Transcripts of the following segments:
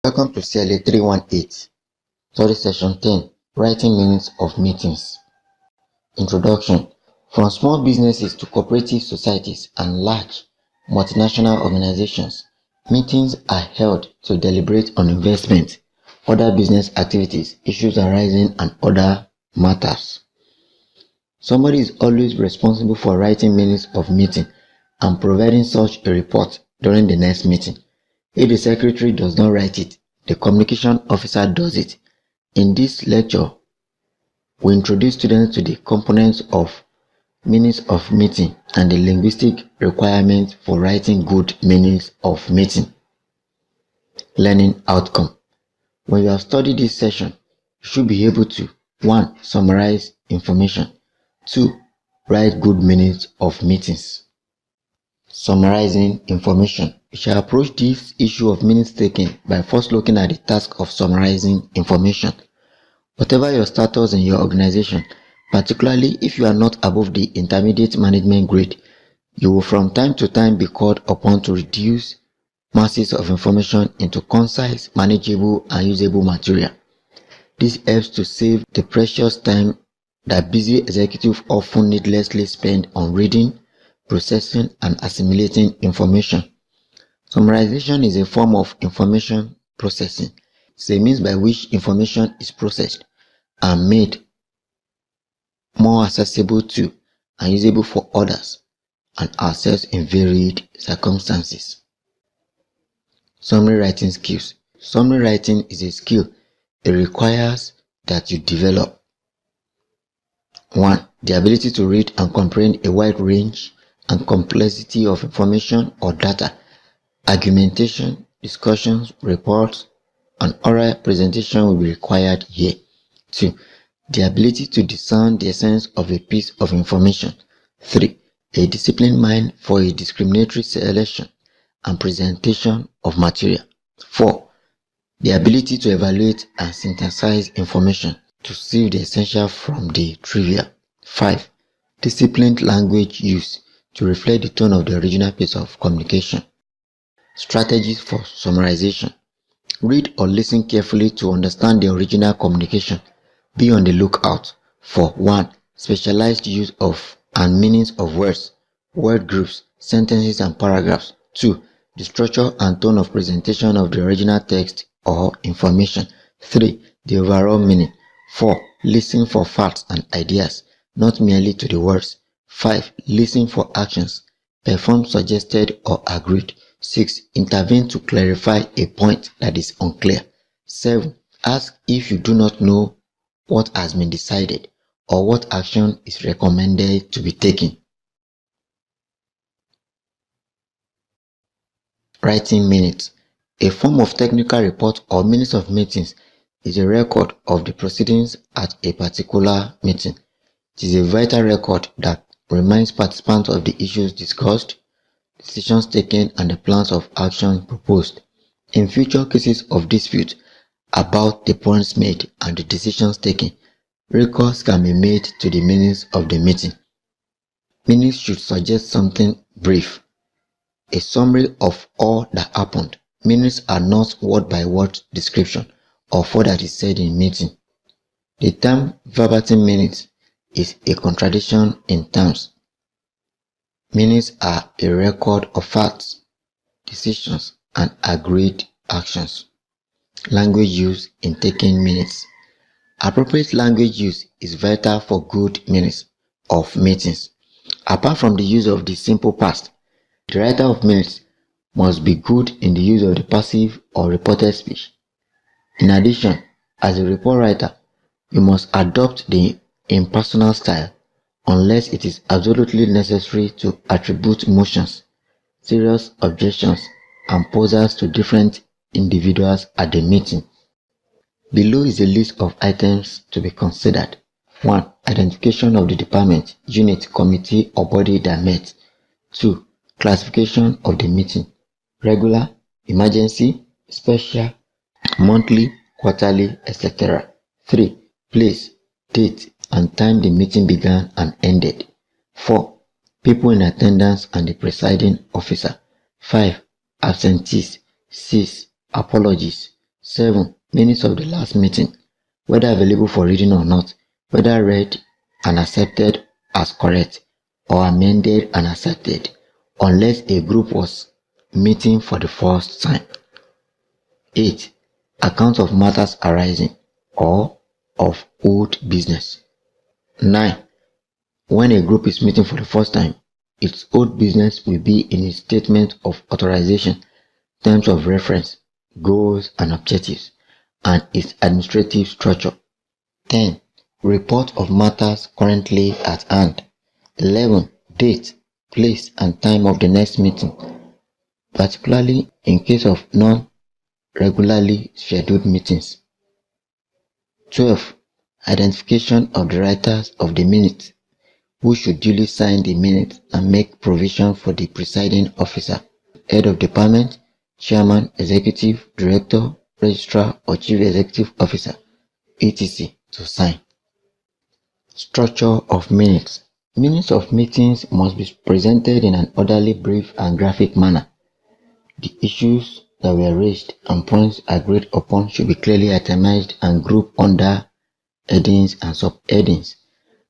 Welcome to CLA 318, study session 10, writing minutes of meetings. Introduction. From small businesses to cooperative societies and large multinational organizations, meetings are held to deliberate on investment, other business activities, issues arising, and other matters. Somebody is always responsible for writing minutes of meeting and providing such a report during the next meeting. If the secretary does not write it, the communication officer does it. In this lecture, we introduce students to the components of minutes of meeting and the linguistic requirements for writing good minutes of meeting. Learning outcome. When you have studied this session, you should be able to 1. Summarize information. 2. Write good minutes of meetings. Summarizing information. We shall approach this issue of minutes taking by first looking at the task of summarizing information. Whatever your status in your organization, particularly if you are not above the intermediate management grade, you will from time to time be called upon to reduce masses of information into concise, manageable, and usable material. This helps to save the precious time that busy executives often needlessly spend on reading, processing, and assimilating information. Summarization is a form of information processing. It's a means by which information is processed and made more accessible to and usable for others and ourselves in varied circumstances. Summary writing skills. Summary writing is a skill. It requires that you develop 1. The ability to read and comprehend a wide range and complexity of information or data. Argumentation, discussions, reports, and oral presentation will be required here. 2. The ability to discern the essence of a piece of information. 3. A disciplined mind for a discriminatory selection and presentation of material. 4. The ability to evaluate and synthesize information to sieve the essential from the trivial. 5. Disciplined language use to reflect the tone of the original piece of communication. Strategies for summarization. Read or listen carefully to understand the original communication. Be on the lookout for 1. Specialized use of and meanings of words, word groups, sentences, and paragraphs. 2. The structure and tone of presentation of the original text or information. 3. The overall meaning. 4. Listen for facts and ideas, not merely to the words. 5. Listen for actions. Perform suggested or agreed. 6. Intervene to clarify a point that is unclear. 7. Ask if you do not know what has been decided or what action is recommended to be taken. Writing minutes. A form of technical report or minutes of meetings is a record of the proceedings at a particular meeting. It is a vital record that reminds participants of the issues discussed, decisions taken, and the plans of action proposed. In future cases of dispute about the points made and the decisions taken, records can be made to the minutes of the meeting. Minutes should suggest something brief, a summary of all that happened. Minutes are not word-by-word description of what that is said in meeting. The term verbatim minutes is a contradiction in terms. Minutes are a record of facts, decisions, and agreed actions. Language use in taking minutes. Appropriate language use is vital for good minutes of meetings. Apart from the use of the simple past, the writer of minutes must be good in the use of the passive or reported speech. In addition, as a report writer, you must adopt the impersonal style unless it is absolutely necessary to attribute motions, serious objections, and posers to different individuals at the meeting. Below is a list of items to be considered. 1. Identification of the department, unit, committee, or body that met. 2. Classification of the meeting: regular, emergency, special, monthly, quarterly, etc. 3. Place, date, and time the meeting began and ended. 4. People in attendance and the presiding officer. 5. Absentees. 6. Apologies. 7. Minutes of the last meeting, whether available for reading or not, whether read and accepted as correct or amended and accepted, unless a group was meeting for the first time. 8. Account of matters arising or of old business. 9. When a group is meeting for the first time, its old business will be in its statement of authorization, terms of reference, goals and objectives, and its administrative structure. 10. Report of matters currently at hand. 11. Date, place and time of the next meeting, particularly in case of non-regularly scheduled meetings. 12. Identification of the writers of the minutes, who should duly sign the minutes and make provision for the presiding officer, head of department, chairman, executive, director, registrar or chief executive officer, etc. to sign. Structure of minutes. Minutes of meetings must be presented in an orderly, brief and graphic manner. The issues that were raised and points agreed upon should be clearly itemized and grouped under headings and subheadings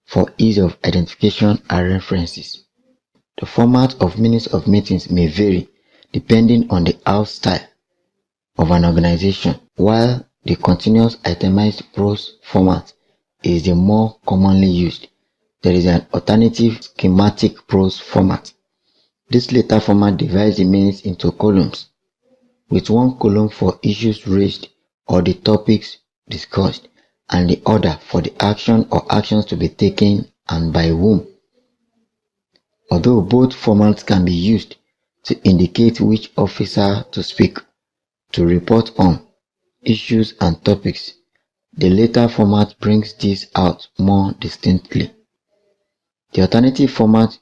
for ease of identification and references. The format of minutes of meetings may vary depending on the house style of an organization, while the continuous itemized prose format is the more commonly used. There is an alternative schematic prose format. This latter format divides the minutes into columns, with one column for issues raised or the topics discussed, and the other for the action or actions to be taken and by whom. Although both formats can be used to indicate which officer to speak, to report on issues and topics, the latter format brings this out more distinctly. The alternative format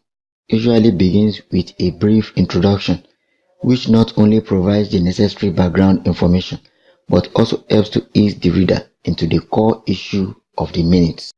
usually begins with a brief introduction, which not only provides the necessary background information, but also helps to ease the reader into the core issue of the minutes.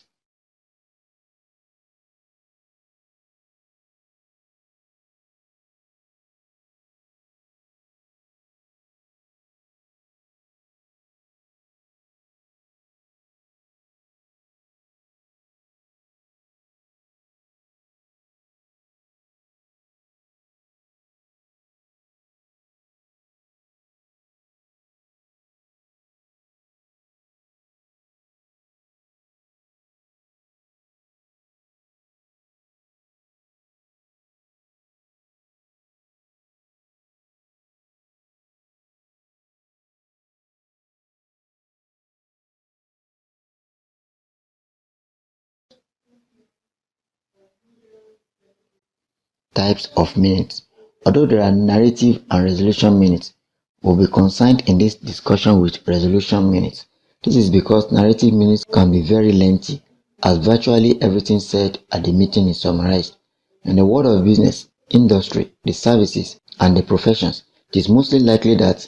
Types of minutes. Although there are narrative and resolution minutes, we'll be concerned in this discussion with resolution minutes. This is because narrative minutes can be very lengthy, as virtually everything said at the meeting is summarized. In the world of business, industry, the services, and the professions, it is mostly likely that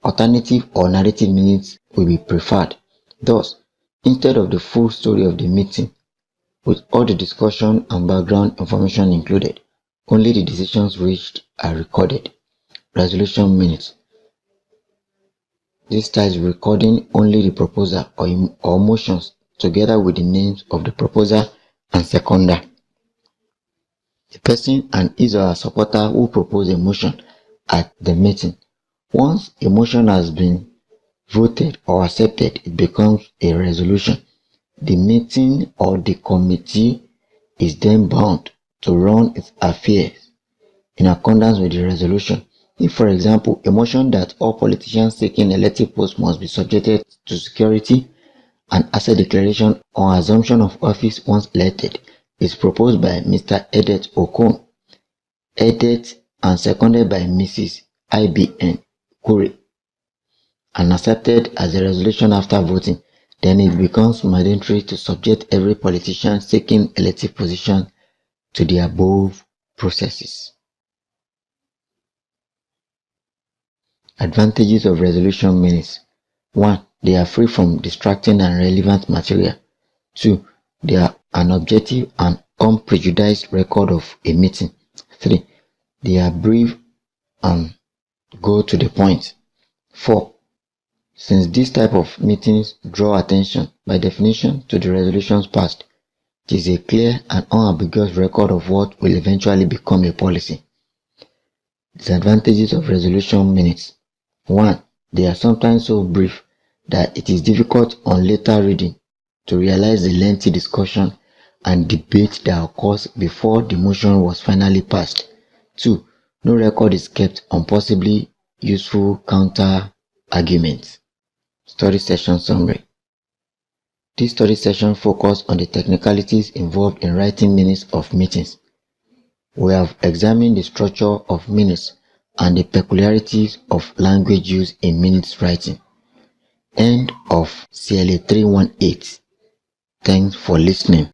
alternative or narrative minutes will be preferred. Thus, instead of the full story of the meeting, with all the discussion and background information included, only the decisions reached are recorded. Resolution minutes. This ties recording only the proposal or motions together with the names of the proposer and seconder, the person and his or her supporter who proposed a motion at the meeting. Once a motion has been voted or accepted, it becomes a resolution. The meeting or the committee is then bound to run its affairs in accordance with the resolution. If, for example, a motion that all politicians seeking elective posts must be subjected to security and asset declaration on assumption of office once elected is proposed by Mr. Edet Okon, Edet and seconded by Mrs. IBN Kure, and accepted as a resolution after voting, then it becomes mandatory to subject every politician seeking elective position to the above processes. Advantages of resolution minutes. 1. They are free from distracting and irrelevant material. 2. They are an objective and unprejudiced record of a meeting. 3. They are brief and go to the point. 4. Since this type of meetings draw attention, by definition, to the resolutions passed, it is a clear and unambiguous record of what will eventually become a policy. Disadvantages of resolution minutes. 1. They are sometimes so brief that it is difficult on later reading to realize the lengthy discussion and debate that occurs before the motion was finally passed. 2. No record is kept on possibly useful counter arguments. Study session summary. This study session focused on the technicalities involved in writing minutes of meetings. We have examined the structure of minutes and the peculiarities of language used in minutes writing. End of CLA 318. Thanks for listening.